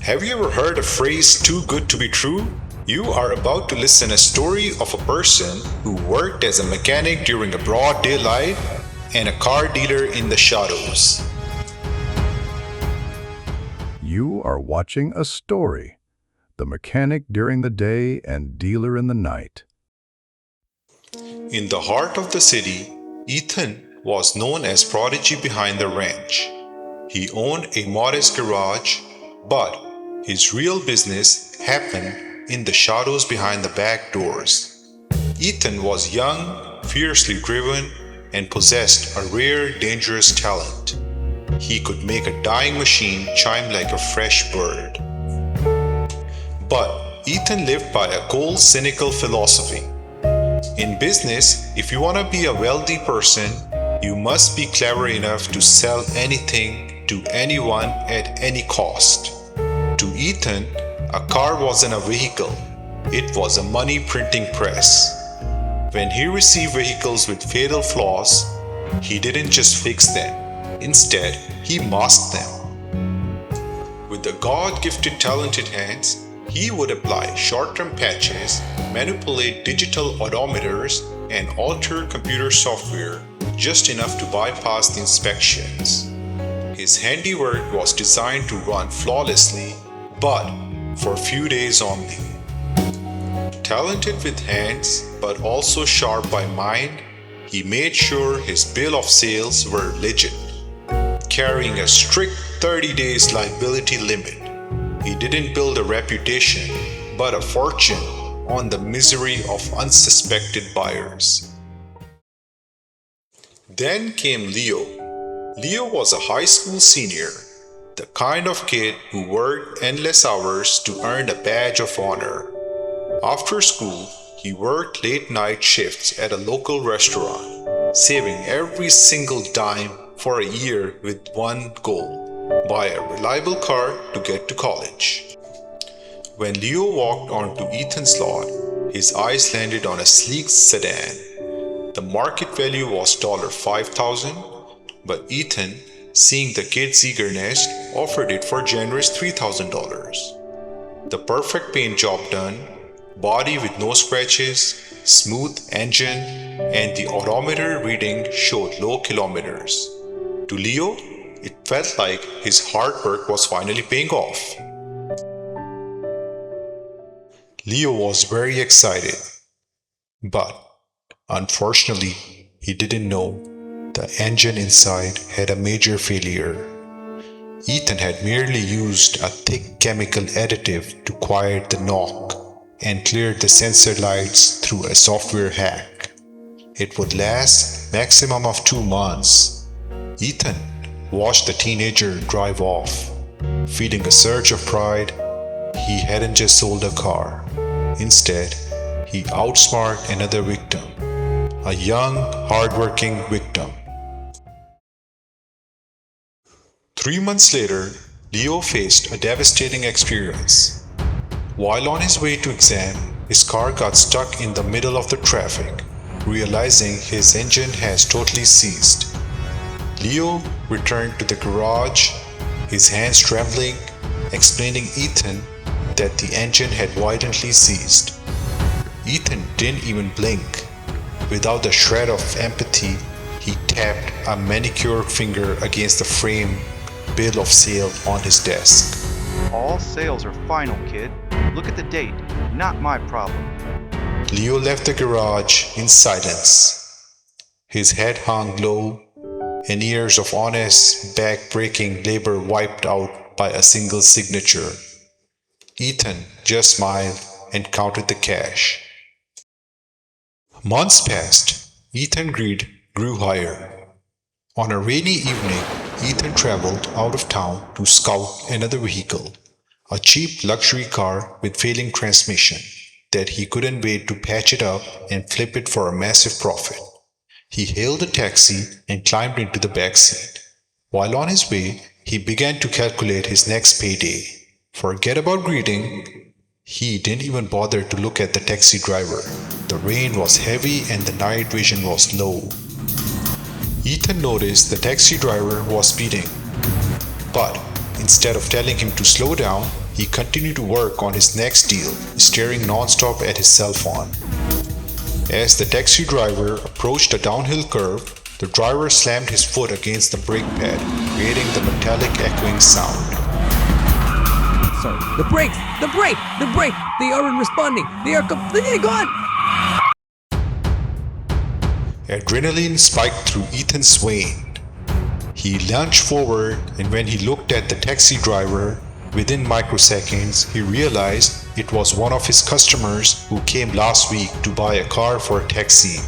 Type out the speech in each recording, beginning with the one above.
Have you ever heard a phrase too good to be true? You are about to listen a story of a person who worked as a mechanic during a broad daylight and a car dealer in the shadows. You are watching a story. The mechanic during the day and dealer in the night. In the heart of the city, Ethan was known as Prodigy behind the ranch. He owned a modest garage, but his real business happened in the shadows behind the back doors. Ethan was young, fiercely driven, and possessed a rare, dangerous talent. He could make a dying machine chime like a fresh bird. But Ethan lived by a cold, cynical philosophy. In business, if you want to be a wealthy person, you must be clever enough to sell anything to anyone at any cost. To Ethan, a car wasn't a vehicle, it was a money printing press. When he received vehicles with fatal flaws, he didn't just fix them, instead, he masked them. With the God-gifted talented hands, he would apply short-term patches, manipulate digital odometers, and alter computer software just enough to bypass the inspections. His handiwork was designed to run flawlessly, but for a few days only. Talented with hands, but also sharp by mind, he made sure his bill of sales were legit, carrying a strict 30 days liability limit. He didn't build a reputation, but a fortune on the misery of unsuspected buyers. Then came Leo. Leo was a high school senior, the kind of kid who worked endless hours to earn a badge of honor. After school, he worked late night shifts at a local restaurant, saving every single dime for a year with one goal: buy a reliable car to get to college. When Leo walked onto Ethan's lot, his eyes landed on a sleek sedan. The market value was $5,000, but Ethan, seeing the kid's eagerness, offered it for a generous $3,000. The perfect paint job done, body with no scratches, smooth engine, and the odometer reading showed low kilometers. To Leo, it felt like his hard work was finally paying off. Leo was very excited, but unfortunately, he didn't know the engine inside had a major failure. Ethan had merely used a thick chemical additive to quiet the knock and cleared the sensor lights through a software hack. It would last maximum of 2 months. Ethan watched the teenager drive off, feeling a surge of pride. He hadn't just sold a car. Instead, he outsmarted another victim, a young, hardworking victim. 3 months later, Leo faced a devastating experience. While on his way to exam, his car got stuck in the middle of the traffic, realizing his engine has totally seized. Leo returned to the garage, his hands trembling, explaining Ethan that the engine had violently seized. Ethan didn't even blink. Without a shred of empathy, he tapped a manicured finger against the frame bill of sale on his desk. All sales are final, kid. Look at the date. Not my problem. Leo left the garage in silence. His head hung low, and years of honest, back-breaking labor wiped out by a single signature. Ethan just smiled and counted the cash. Months passed. Ethan's greed grew higher. On a rainy evening, Ethan traveled out of town to scout another vehicle, a cheap luxury car with failing transmission that he couldn't wait to patch it up and flip it for a massive profit. He hailed a taxi and climbed into the back seat. While on his way, he began to calculate his next payday. Forget about greeting. He didn't even bother to look at the taxi driver. The rain was heavy and the night vision was low. Ethan noticed the taxi driver was speeding, but instead of telling him to slow down, he continued to work on his next deal, staring non-stop at his cell phone. As the taxi driver approached a downhill curve, the driver slammed his foot against the brake pad, creating the metallic echoing sound. Sorry. The brakes! They aren't responding! They are completely gone! Adrenaline spiked through Ethan's veins. He lunged forward, and when he looked at the taxi driver, within microseconds, he realized it was one of his customers who came last week to buy a car for a taxi.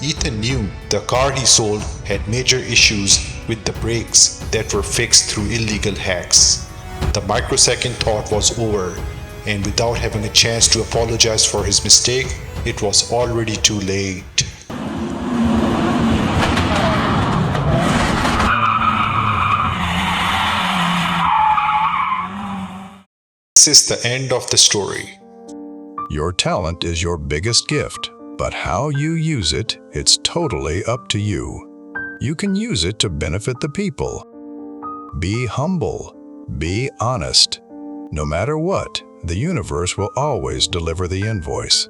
Ethan knew the car he sold had major issues with the brakes that were fixed through illegal hacks. The microsecond thought was over, and without having a chance to apologize for his mistake, it was already too late. This is the end of the story. Your talent is your biggest gift, but how you use it, it's totally up to you. You can use it to benefit the people. Be humble. Be honest. No matter what, the universe will always deliver the invoice.